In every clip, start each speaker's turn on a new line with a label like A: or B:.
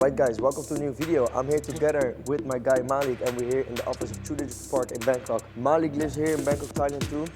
A: Right guys, welcome to a new video. I'm here together with my guy Malik and we're here in the office of 2 Digital Park in Bangkok. Malik lives here in Bangkok, Thailand too.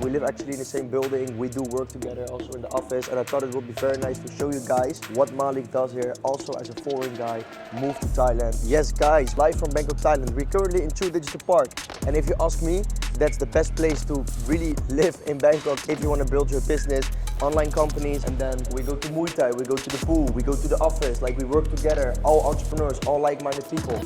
A: We live actually in the same building. We do work together also in the office, and I thought it would be very nice to show you guys what Malik does here also as a foreign guy, moved to Thailand. Yes guys, live from Bangkok, Thailand. We're currently in 2 Digital Park, and if you ask me, that's the best place to really live in Bangkok if you want to build your business, online companies, and then we go to Muay Thai, we go to the pool, we go to the office, like we work together, all entrepreneurs, all like-minded people.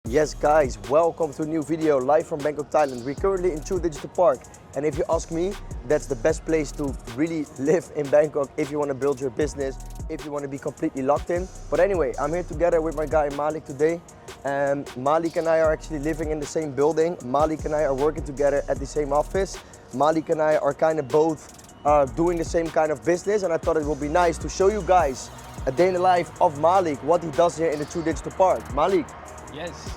A: Yes guys, welcome to a new video live from Bangkok, Thailand. We're currently in 2 Digital Park, and if you ask me, that's the best place to really live in Bangkok if you want to build your business, if you want to be completely locked in. But anyway, I'm here together with my guy Malik today, and Malik and I are actually living in the same building. Malik and I are working together at the same office. Malik and I are kind of both doing the same kind of business, and I thought it would be nice to show you guys a day in the life of Malik, what he does here in the 2 Digital Park. Malik.
B: Yes.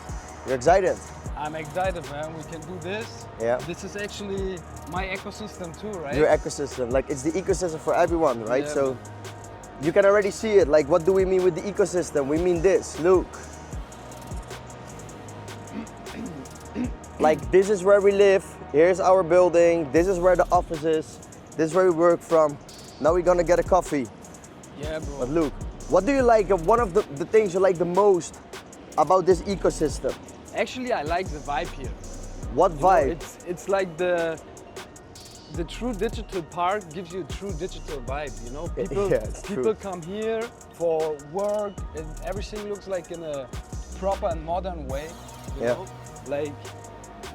A: You're excited?
B: I'm excited, man. We can do this.
A: Yeah.
B: This is actually my ecosystem too, right?
A: Your ecosystem. Like, it's the ecosystem for everyone, right?
B: Yeah.
A: So you can already see it. Like, what do we mean with the ecosystem? We mean this. Look. Like, this is where we live. Here's our building. This is where the office is. This is where we work from. Now we're gonna get a coffee.
B: Yeah, bro.
A: But look, what do you like? One of the things you like the most about this ecosystem?
B: Actually, I like the vibe here.
A: What vibe?
B: It's like the true digital park gives you a true digital vibe, you know? People come here for work, and everything looks like in a proper and modern way, you know? Like,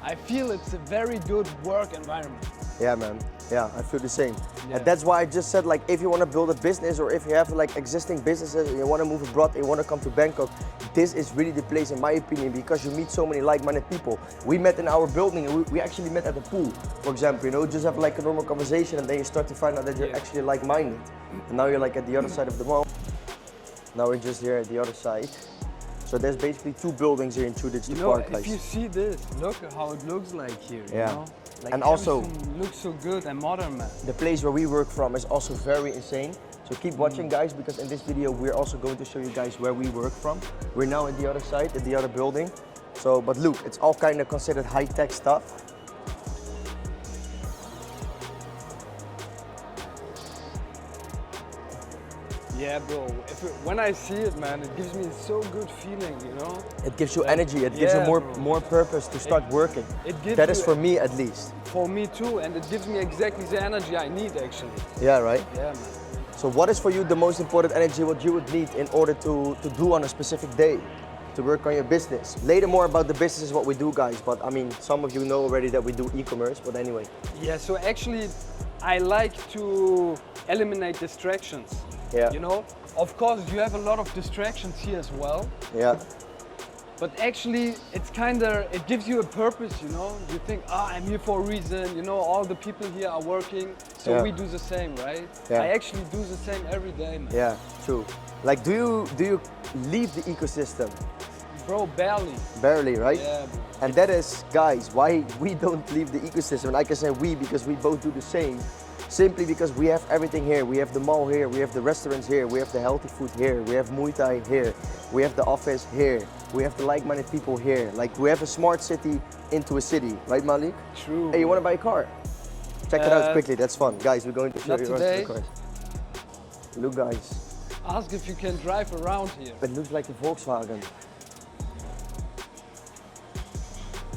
B: I feel it's a very good work environment.
A: Yeah, man. Yeah, I feel the same.
B: Yeah.
A: And that's why I just said, like, if you want to build a business, or if you have like existing businesses and you want to move abroad and you want to come to Bangkok, this is really the place in my opinion, because you meet so many like-minded people. We met in our building, and we actually met at the pool, for example, you know, just have like a normal conversation, and then you start to find out that you're actually like-minded. And now you're like at the other side of the mall. Now we're just here at the other side. So there's basically 2 buildings here in 2 Digital Park, guys.
B: If you see this, look how it looks like here, you know? Like,
A: and also,
B: looks so good and modern, man.
A: The place where we work from is also very insane. So keep watching, guys, because in this video we're also going to show you guys where we work from. We're now at the other side, at the other building. So, but look, it's all kind of considered high-tech stuff.
B: Yeah, bro. When I see it, man, it gives me so good feeling, you know?
A: It gives you energy, it gives you more purpose to start working. That is for me, at least.
B: For me too, and it gives me exactly the energy I need, actually.
A: Yeah, right?
B: Yeah, man.
A: So what is for you the most important energy, what you would need in order to do on a specific day, to work on your business? Later more about the business is what we do, guys, but I mean, some of you know already that we do e-commerce, but anyway.
B: Yeah, so actually, I like to eliminate distractions.
A: Yeah.
B: You know, of course you have a lot of distractions here as well.
A: Yeah.
B: But actually, it gives you a purpose, you know? You think, I'm here for a reason, you know, all the people here are working, so we do the same, right?
A: Yeah.
B: I actually do the same every day, man.
A: Yeah, true. Like, do you leave the ecosystem?
B: Bro, barely.
A: Barely, right?
B: Yeah, bro.
A: And that is, guys, why we don't leave the ecosystem. And I can say we, because we both do the same. Simply because we have everything here. We have the mall here, we have the restaurants here, we have the healthy food here, we have Muay Thai here, we have the office here, we have the like-minded people here. Like, we have a smart city into a city, right, Malik?
B: True.
A: Hey, you want to buy a car? Check it out quickly, that's fun. Guys, we're going to show you the cars. Look, guys.
B: Ask if you can drive around here.
A: It looks like a Volkswagen.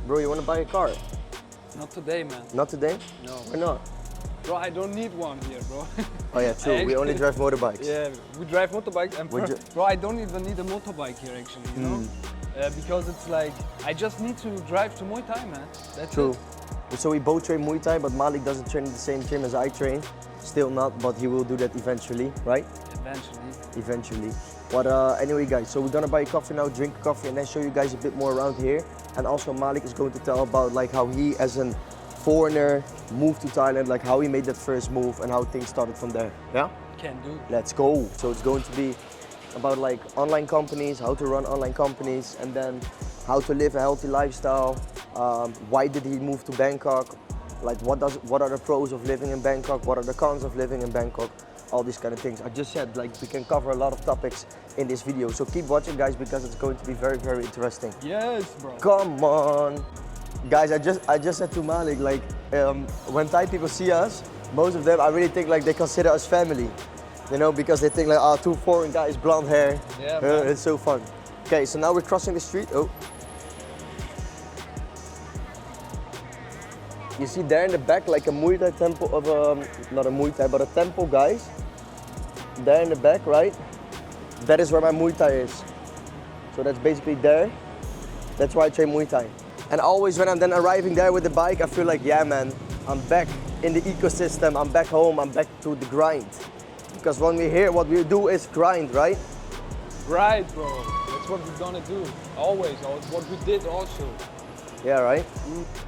A: Bro, you want to buy a car?
B: Not today, man.
A: Not today?
B: No.
A: Why not?
B: Bro, I don't need one here, bro.
A: Oh yeah, true. We only drive motorbikes.
B: Yeah, we drive motorbikes, and bro, I don't even need a motorbike here, actually, you know? Because it's like, I just need to drive to Muay Thai, man. That's
A: true.
B: it.
A: So we both train Muay Thai, but Malik doesn't train in the same gym as I train. Still not, but he will do that eventually, right? Eventually. But anyway, guys, so we're gonna buy a coffee now, drink coffee, and then show you guys a bit more around here. And also Malik is going to tell about like how he, as a foreigner, moved to Thailand, like how he made that first move and how things started from there. Yeah?
B: Can do.
A: Let's go. So it's going to be about like online companies, how to run online companies, and then how to live a healthy lifestyle. Why did he move to Bangkok? Like, what are the pros of living in Bangkok? What are the cons of living in Bangkok? All these kind of things. I just said, like, we can cover a lot of topics in this video. So keep watching, guys, because it's going to be very, very interesting.
B: Yes, bro.
A: Come on. Guys, I just said to Malik, like, when Thai people see us, most of them, I really think like they consider us family. You know, because they think like, oh, two foreign guys, blonde hair.
B: Yeah, man.
A: It's so fun. Okay, so now we're crossing the street. Oh. You see there in the back, like a Muay Thai temple of not a Muay Thai, but a temple, guys. There in the back, right? That is where my Muay Thai is. So that's basically there. That's why I train Muay Thai. And always when I'm then arriving there with the bike, I feel like, yeah, man, I'm back in the ecosystem. I'm back home. I'm back to the grind. Because when we're here, what we do is grind, right?
B: Right, bro. That's what we're gonna do. Always. What we did also.
A: Yeah, right?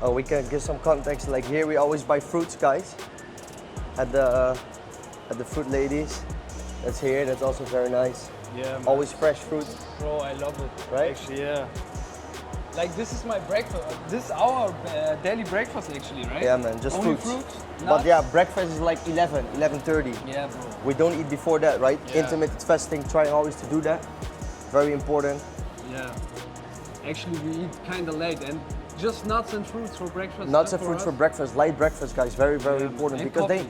A: Oh, we can give some context. Like here, we always buy fruits, guys. At the fruit ladies. That's here. That's also very nice.
B: Yeah, man.
A: Always fresh fruit.
B: Bro, I love it.
A: Right?
B: Actually, yeah. Like this is my breakfast. This is our daily breakfast, actually, right?
A: Yeah, man. Just
B: only
A: fruits.
B: Nuts?
A: But yeah, breakfast is like 11:30.
B: Yeah, bro.
A: We don't eat before that, right?
B: Yeah.
A: Intermittent fasting. Trying always to do that. Very important.
B: Yeah. Actually, we eat kind of late and just nuts and fruits for breakfast.
A: Nuts and fruits for breakfast. Light breakfast, guys. Very, very important.
B: And
A: because
B: coffee.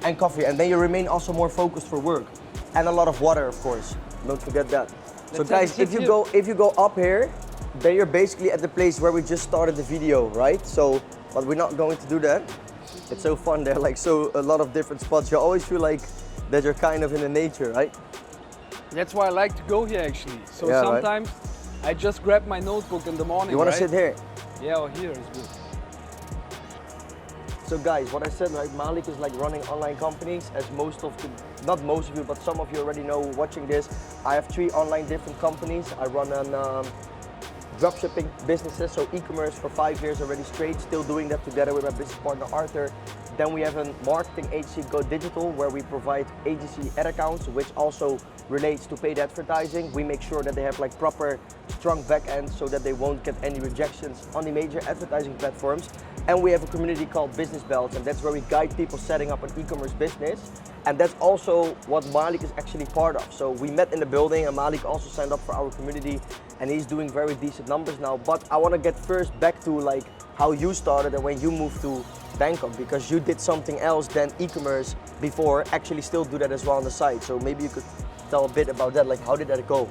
A: and coffee. And then you remain also more focused for work. And a lot of water, of course. Don't forget that. So
B: Let's
A: guys,
B: have a
A: if you go up here, then you're basically at the place where we just started the video, right? So, but we're not going to do that. It's so fun there, like a lot of different spots. You always feel like that you're kind of in the nature, right?
B: That's why I like to go here, actually. So
A: Yeah,
B: sometimes I just grab my notebook in the morning.
A: You want to
B: right?
A: sit here?
B: Yeah, or here is good.
A: So guys, what I said, right, Malik is like running online companies, as most of the, not most of you, but some of you already know watching this. I have 3 online different companies. I run an dropshipping businesses, so e-commerce for 5 years already straight, still doing that together with my business partner Arthur. Then we have a marketing agency, Go Digital, where we provide agency ad accounts, which also relates to paid advertising. We make sure that they have like proper strong backends so that they won't get any rejections on the major advertising platforms. And we have a community called Business Belts, and that's where we guide people setting up an e-commerce business. And that's also what Malik is actually part of. So we met in the building, and Malik also signed up for our community, and he's doing very decent numbers now. But I want to get first back to like how you started and when you moved to Bangkok, because you did something else than e-commerce before, actually still do that as well on the side. So maybe you could tell a bit about that, like how did that go?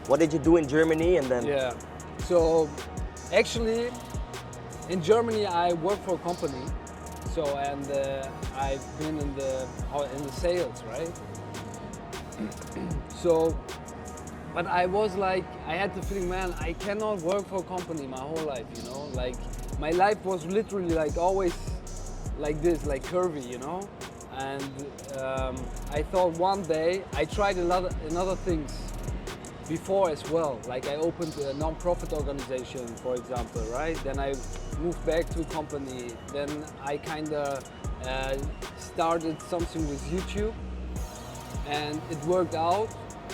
A: What did you do in Germany and then?
B: Yeah, so actually in Germany I work for a company, so and I've been in the sales, right? So, but I was like, I had the feeling, man, I cannot work for a company my whole life, you know? Like, my life was literally like always like this, like curvy, you know? And I thought one day, I tried another things before as well. Like I opened a non-profit organization, for example, right? Then I moved back to a company. Then I kind of started something with YouTube, and it worked out.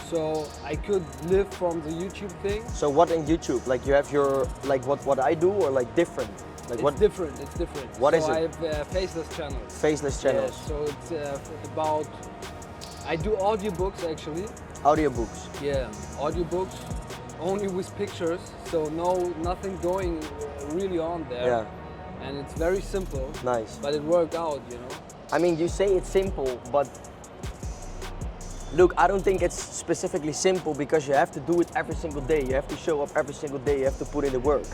B: So I could live from the YouTube thing.
A: So what in YouTube? Like you have your, like what I do, or like different? Like
B: It's
A: what?
B: different, it's different.
A: What is
B: so
A: it?
B: I have faceless channels.
A: Faceless channels.
B: Yeah, so it's about, I do audiobooks actually.
A: Audiobooks.
B: Yeah, audiobooks only with pictures, so nothing going really on there.
A: Yeah.
B: And it's very simple.
A: Nice.
B: But it worked out, you know.
A: I mean, you say it's simple, but look, I don't think it's specifically simple because you have to do it every single day. You have to show up every single day. You have to put in the work.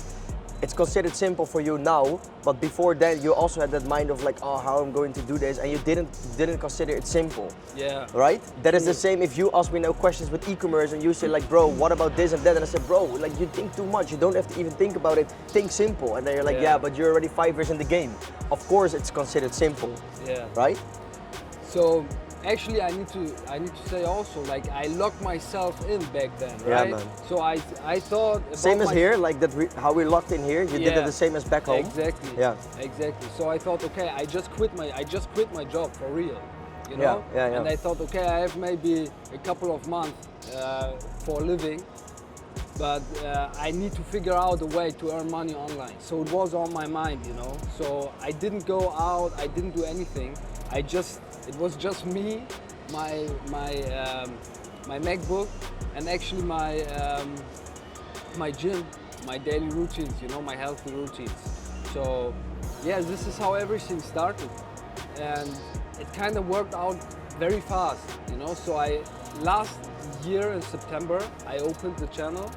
A: It's considered simple for you now, but before that you also had that mind of like, oh, how I'm going to do this, and you didn't consider it simple.
B: Yeah.
A: Right? That is the same if you ask me now questions with e-commerce and you say like, bro, what about this and that? And I said, bro, like you think too much. You don't have to even think about it. Think simple. And then you're like, yeah, but you're already 5 years in the game. Of course it's considered simple.
B: Yeah.
A: Right?
B: So actually I need to say also, like I locked myself in back then, right?
A: Yeah, man.
B: So I thought about
A: same as here, like that how we're locked in here. You did it the same as back home.
B: Exactly.
A: Yeah.
B: Exactly. So I thought, okay, I just quit my job for real, you know.
A: Yeah.
B: And I thought, okay, I have maybe a couple of months for living, but I need to figure out a way to earn money online. So it was on my mind, you know. So I didn't go out, I didn't do anything. It was just me, my my MacBook, and actually my my gym, my daily routines, you know, my healthy routines. So yeah, this is how everything started, and it kind of worked out very fast, you know. So last year in September I opened the channel,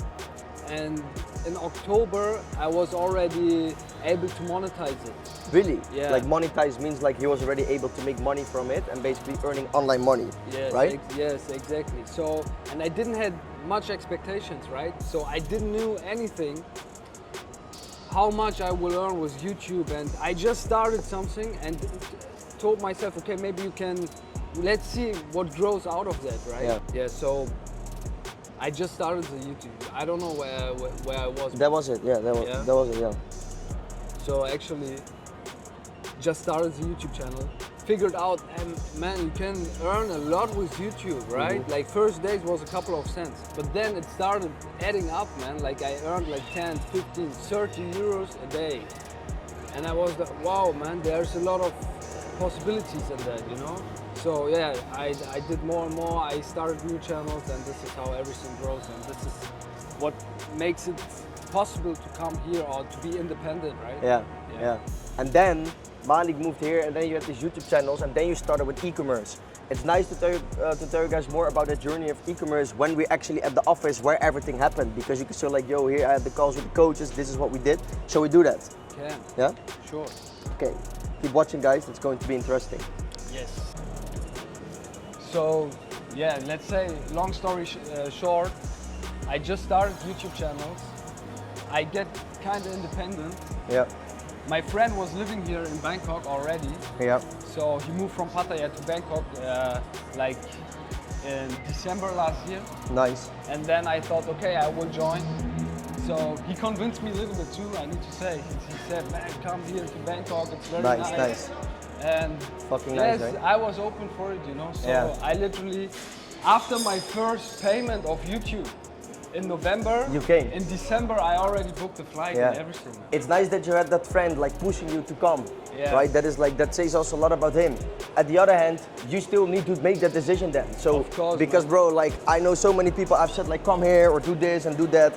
B: and in October I was already able to monetize it.
A: Really?
B: Yeah.
A: Like monetize means like he was already able to make money from it and basically earning online money,
B: Yes,
A: right?
B: yes, exactly. So, and I didn't have much expectations, right? So I didn't know anything how much I will earn with YouTube, and I just started something and told myself, okay, maybe you can, let's see what grows out of that, right?
A: Yeah.
B: Yeah, so I just started the YouTube. I don't know where I was.
A: That was it, yeah,
B: Yeah.
A: that was it, yeah.
B: So actually, just started the YouTube channel. Figured out, and man, you can earn a lot with YouTube, right? Like first days was a couple of cents, but then it started adding up, man. Like I earned like 10, 15, 30 euros a day. And I was like, wow, man, there's a lot of possibilities in that, you know? So yeah, I did more and more. I started new channels, and this is how everything grows, and this is what makes it possible to come here or to be independent, right?
A: Yeah, yeah. And then Malik moved here, and then you had these YouTube channels, and then you started with e-commerce. It's nice to tell you guys more about the journey of e-commerce when we're actually at the office where everything happened, because you can say like, yo, here I had the calls with the coaches, this is what we did. Shall we do that?
B: Can.
A: Yeah?
B: Sure.
A: Okay, keep watching guys, it's going to be interesting.
B: Yes. So, yeah, let's say, long story short, I just started YouTube channels. I get kind of independent.
A: Yeah.
B: My friend was living here in Bangkok already.
A: Yeah.
B: So he moved from Pattaya to Bangkok like in December last year.
A: Nice.
B: And then I thought, okay, I will join. So he convinced me a little bit too, I need to say. He said, man, come here to Bangkok, it's very nice.
A: Nice.
B: And
A: fucking
B: yes,
A: nice, right?
B: I was open for it, you know. So
A: Yeah.
B: I literally, after my first payment of YouTube in November,
A: You came.
B: in December I already booked the flight and everything.
A: It's nice that you had that friend like pushing you to come,
B: Yeah.
A: right? That is like, that says also a lot about him. At the other hand, you still need to make that decision then. So,
B: Of course,
A: because
B: man.
A: bro, like I know so many people I've said like come here or do this and do that,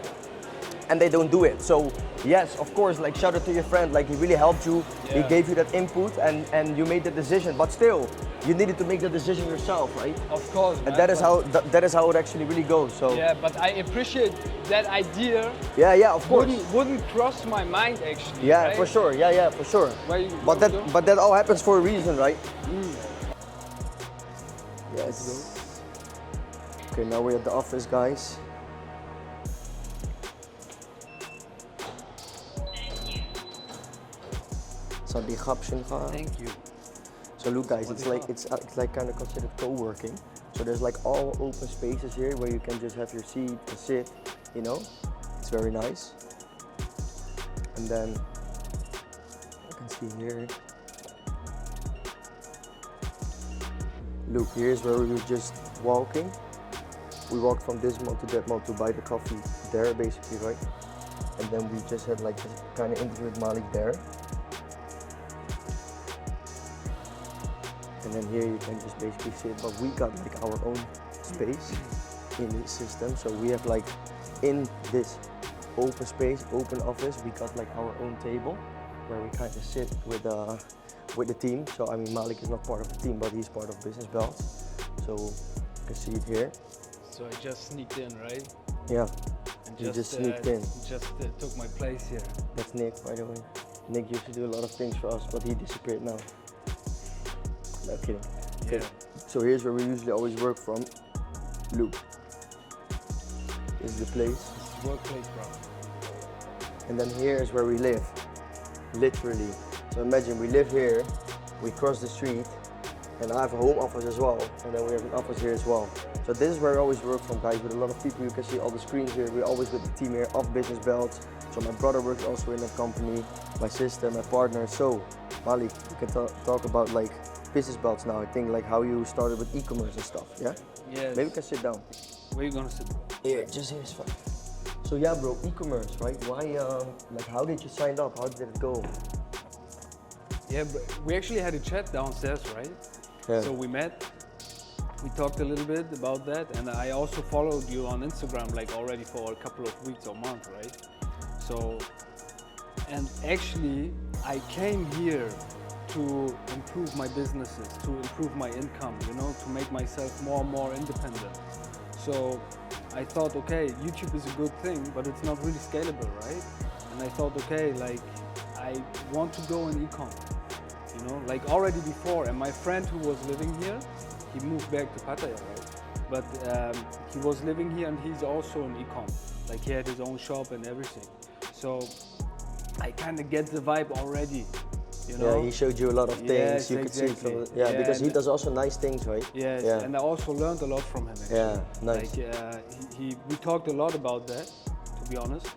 A: and they don't do it. So yes, of course, like shout out to your friend, like he really helped you, he
B: Yeah.
A: gave you that input and you made the decision, but still, you needed to make the decision yourself, right?
B: Of course,
A: And
B: man,
A: that is
B: but-
A: that is how it actually really goes. So
B: Yeah, but I appreciate that idea.
A: yeah, of course.
B: Wouldn't cross my mind actually.
A: Yeah,
B: right?
A: for sure. Yeah, for sure.
B: But
A: But that all happens for a reason, right? Yes. Okay, now we're at the office, guys. So the
B: Thank you.
A: So look, guys, it's like kind of considered co-working. So there's like all open spaces here where you can just have your seat and sit. You know, it's very nice. And then you can see here. Look, here's where we were just walking. We walked from this mall to that mall to buy the coffee there, basically, right? And then we just had like this kind of interview with Malik there. And then here you can just basically sit, but we got like our own space in this system. So we have like in this open space, open office, we got like our own table where we kind of sit with the team. So I mean, Malik is not part of the team, but he's part of Business Belts. So you can see it here.
B: So I just sneaked in, right?
A: Yeah,
B: And
A: you just sneaked in.
B: Just took my place here.
A: That's Nick, by the way. Nick used to do a lot of things for us, but he disappeared now. No kidding. Okay.
B: Yeah.
A: So here's where we usually always work from. Look. This is the place.
B: This is workplace, bro.
A: And then here is where we live. Literally. So imagine we live here, we cross the street, and I have a home office as well. And then we have an office here as well. So this is where I always work from, guys, with a lot of people. You can see all the screens here. We're always with the team here of Business Belts. So my brother works also in that company, my sister, my partner. So Malik, you can talk about like Business Belts now. I think like how you started with e-commerce and stuff, yeah?
B: Yes.
A: Maybe we can sit down.
B: Where you gonna sit?
A: Here, just here is fine. So yeah, bro, e-commerce, right? Why, like how did you sign up? How did it go?
B: Yeah, we actually had a chat downstairs, right?
A: Yeah.
B: So we met, we talked a little bit about that, and I also followed you on Instagram like already for a couple of weeks or months, right? So, and actually I came here to improve my businesses, to improve my income, you know, to make myself more and more independent. So I thought, okay, YouTube is a good thing, but it's not really scalable, right? And I thought, okay, like I want to go in Ecom, you know, like already before. And my friend who was living here, he moved back to Pattaya, right? But he was living here and he's also in Ecom. Like he had his own shop and everything. So I kind of get the vibe already. You know?
A: Yeah, he showed you a lot of things.
B: Yes,
A: you could see
B: exactly.
A: from because he does also nice things, right?
B: Yes,
A: yeah.
B: And I also learned a lot from him. Actually.
A: Yeah, nice.
B: Like we talked a lot about that, to be honest.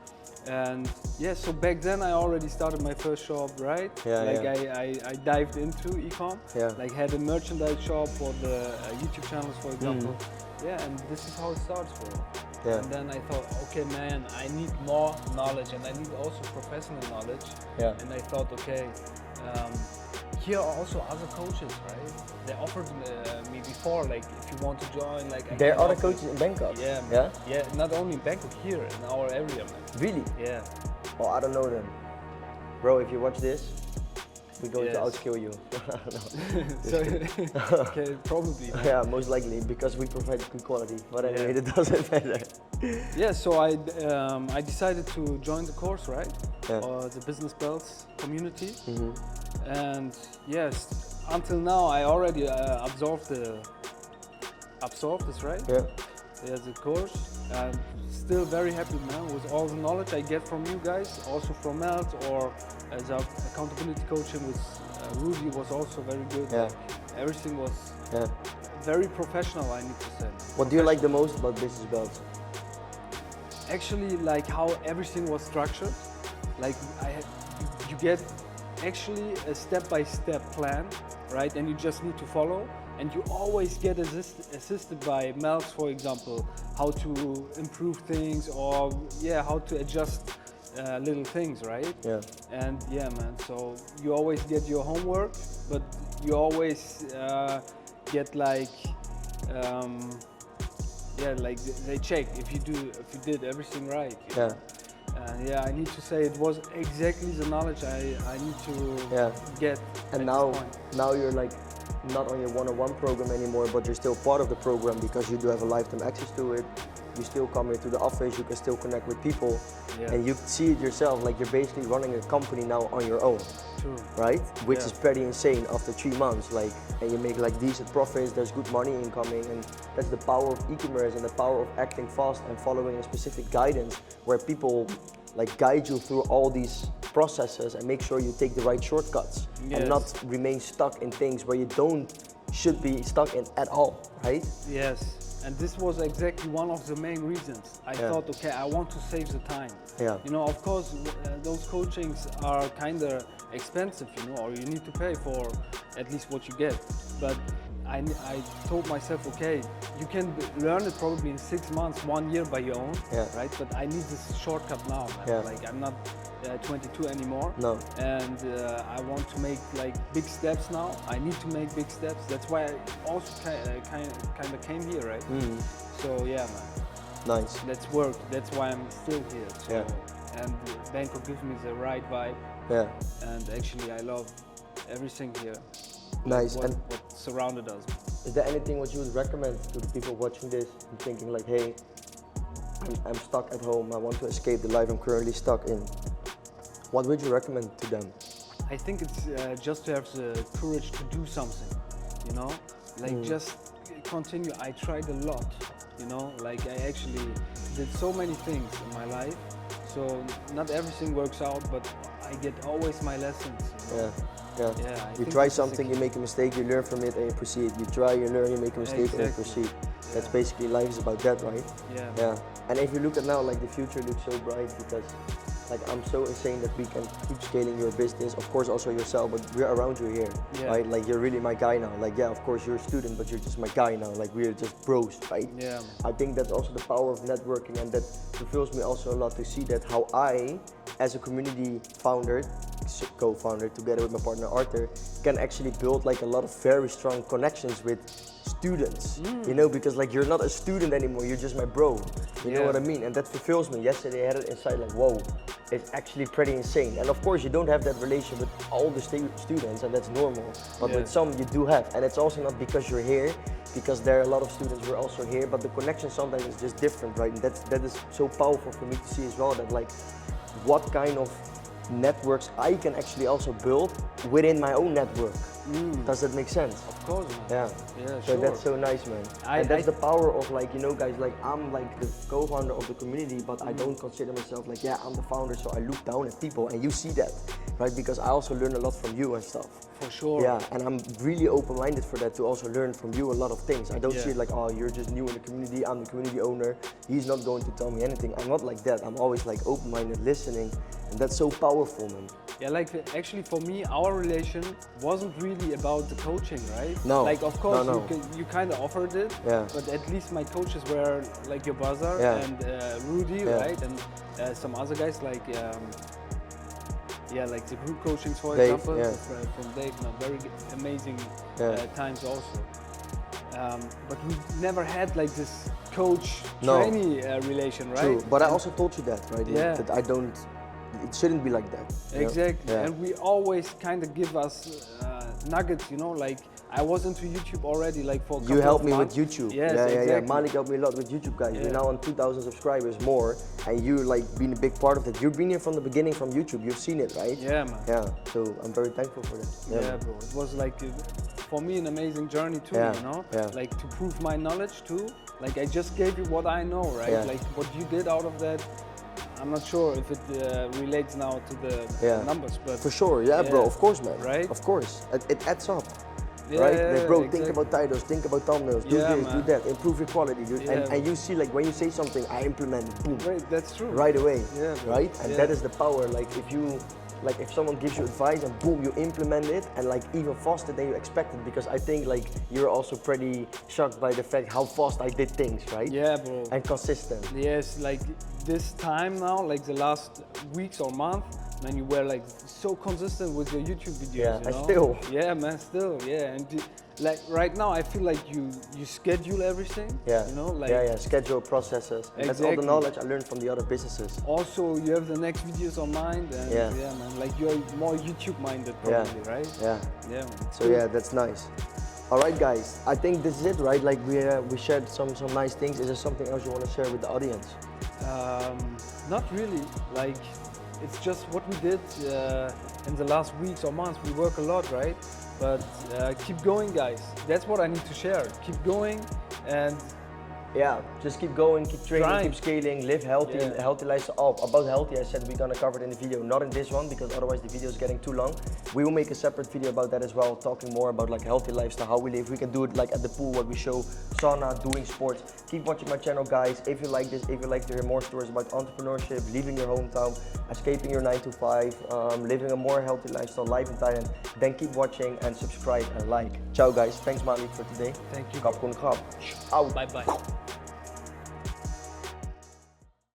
B: And yeah, so back then I already started my first shop, right?
A: Yeah,
B: like I dived into Ecom.
A: Yeah.
B: Like had a merchandise shop for the YouTube channels, for example. Yeah, and this is how it starts for me.
A: Yeah.
B: And then I thought, okay, man, I need more knowledge and I need also professional knowledge.
A: Yeah.
B: And I thought, okay, here are also other coaches, right? They offered me before, like, if you want to join, like.
A: There are other coaches in Bangkok?
B: Yeah.
A: Yeah?
B: Yeah, not only in Bangkok, here in our area, man.
A: Really?
B: Yeah.
A: Oh, I don't know then. Bro, if you watch this, we're going to
B: Yes.
A: outskill you.
B: So, okay, probably. Man.
A: Yeah, most likely, because we provide good quality. But anyway, it doesn't matter.
B: Yeah, so I decided to join the course, right?
A: Yeah.
B: The Business Belts community.
A: Mm-hmm.
B: And yes, until now I already absorbed this, right?
A: Yeah.
B: Yeah, the course. And still very happy, man, with all the knowledge I get from you guys, also from Melt, or as our accountability coaching with Rudy was also very good.
A: Yeah.
B: Like, everything was very professional, I need to say.
A: What do you like the most about Business Belts?
B: Actually, like how everything was structured. Like you get actually a step-by-step plan, right? And you just need to follow. And you always get assisted by Mels, for example, how to improve things or how to adjust little things, right? Yeah. And yeah, man. So you always get your homework, but you always get like. Like they check if you did everything right. You know? And yeah, I need to say it was exactly the knowledge I need to get.
A: And now you're like not on your one-on-one program anymore, but you're still part of the program because you do have a lifetime access to it. You still come here to the office, you can still connect with people, and you see it yourself, like you're basically running a company now on your own.
B: True.
A: Right? Which is pretty insane after 3 months, like, and you make like decent profits, there's good money incoming, and that's the power of e-commerce and the power of acting fast and following a specific guidance where people like guide you through all these processes and make sure you take the right shortcuts and not remain stuck in things where you should be stuck in at all, right?
B: Yes. And this was exactly one of the main reasons. I thought, okay, I want to save the time. Yeah. You know, of course, those coachings are kind of expensive, you know, or you need to pay for at least what you get. But I told myself, okay, you can learn it probably in 6 months, 1 year by your own, right? But I need this shortcut now, man. Like I'm not 22 anymore. No. And I want to make like big steps now. I need to make big steps. That's why I also kind of came here, right? So yeah, man. Nice. Let's work. That's why I'm still here. So, and Bangkok gives me the right vibe. Yeah. And actually, I love everything here.
A: Nice.
B: What surrounded us.
A: Is there anything what you would recommend to the people watching this and thinking like, hey, I'm stuck at home, I want to escape the life I'm currently stuck in? What would you recommend to them?
B: I think it's just to have the courage to do something, you know? Like just continue. I tried a lot, you know? Like I actually did so many things in my life. So not everything works out, but I get always my lessons. You know?
A: You try something, you make a mistake, you learn from it and you proceed. You try, you learn, you make a mistake and you proceed. That's basically life is about that, right? Yeah. And if you look at now, like the future looks so bright because like I'm so insane that we can keep scaling your business, of course also yourself, but we're around you here, right? Like you're really my guy now. Like of course you're a student, but you're just my guy now. Like we're just bros, right? Yeah. I think that's also the power of networking, and that fulfills me also a lot to see that how I, as a community founder, co-founder together with my partner Arthur, can actually build like a lot of very strong connections with students, you know, because like you're not a student anymore, you're just my bro, you know what I mean? And that fulfills me. Yesterday I had it inside like, whoa, it's actually pretty insane. And of course you don't have that relation with all the students, and that's normal, but with some you do have. And it's also not because you're here, because there are a lot of students who are also here, but the connection sometimes is just different, right? And that is so powerful for me to see as well, that like what kind of networks I can actually also build within my own network. Does that make sense?
B: Of course, man.
A: Yeah.
B: Yeah,
A: So
B: sure.
A: that's so nice, man. And that's the power of like, you know, guys, like I'm like the co-founder of the community, but I don't consider myself like, yeah, I'm the founder, so I look down at people, and you see that, right? Because I also learn a lot from you and stuff.
B: For sure.
A: Yeah, and I'm really open-minded for that, to also learn from you a lot of things. I don't see it like, oh, you're just new in the community, I'm the community owner, he's not going to tell me anything. I'm not like that. I'm always like open-minded, listening, and that's so powerful, man.
B: Yeah, like actually for me, our relation wasn't really about the coaching, right?
A: No.
B: Like of course
A: No.
B: you kind of offered it, but at least my coaches were like your brother and Rudy, right? And some other guys like like the group coachings, for
A: Dave,
B: example, from Dave. No, very amazing times also. But we never had like this coach-trainee relation, right?
A: True, but I also told you that, right? That I don't. It shouldn't be like that.
B: Exactly, and we always kind of give us nuggets, you know, like I was into YouTube already, like for a couple
A: You helped
B: of
A: me
B: months.
A: with YouTube.
B: Yes,
A: yeah.
B: exactly.
A: Malik helped me a lot with YouTube, guys. We're now on 2,000 subscribers more, and you like been a big part of that. You've been here from the beginning from YouTube. You've seen it, right?
B: Yeah, man.
A: Yeah. So I'm very thankful for that.
B: Yeah, bro. It was like for me an amazing journey too, you know. Like to prove my knowledge too. Like I just gave you what I know, right? Like what you did out of that. I'm not sure if it relates now to the numbers, but
A: for sure, bro. Of course, man.
B: Right?
A: Of course, it adds up.
B: Yeah,
A: right?
B: yeah,
A: Like, bro,
B: exactly.
A: think about titles, think about thumbnails, do this,
B: man.
A: do that, improve your quality, dude.
B: Yeah,
A: and you see, like, when you say something, I implement it, boom.
B: Right, that's true.
A: Right away,
B: Yeah, bro.
A: right? And that is the power. Like, if someone gives you advice and boom, you implement it, and like even faster than you expected, because I think like you're also pretty shocked by the fact how fast I did things, right?
B: Yeah, bro.
A: And consistent.
B: Yes, like this time now, like the last weeks or month, man, you were like so consistent with your YouTube videos.
A: Yeah,
B: you know?
A: and still.
B: Yeah, man, still, yeah. And like right now, I feel like you schedule everything.
A: Yeah.
B: You know, like
A: schedule processes. And that's all the knowledge I learned from the other businesses.
B: Also, you have the next videos on mind, and man, like you're more YouTube minded probably, right?
A: Yeah.
B: Yeah, man.
A: So yeah, that's nice. All right, guys. I think this is it, right? Like we shared some nice things. Is there something else you want to share with the audience?
B: Not really. Like it's just what we did in the last weeks or months. We work a lot, right? But keep going, guys. That's what I need to share. Keep going, and
A: yeah, just keep going, keep training, keep scaling, live healthy, healthy lifestyle. About healthy, I said we're gonna cover it in the video, not in this one, because otherwise the video is getting too long. We will make a separate video about that as well, talking more about like healthy lifestyle, how we live. We can do it like at the pool, what we show, sauna, doing sports. Keep watching my channel, guys. If you like this, if you like to hear more stories about entrepreneurship, leaving your hometown, escaping your 9 to 5, living a more healthy lifestyle, life in Thailand, then keep watching and subscribe and like. Ciao, guys. Thanks, Malik, for today.
B: thank you.
A: Kap kun kap. Out.
B: Bye bye.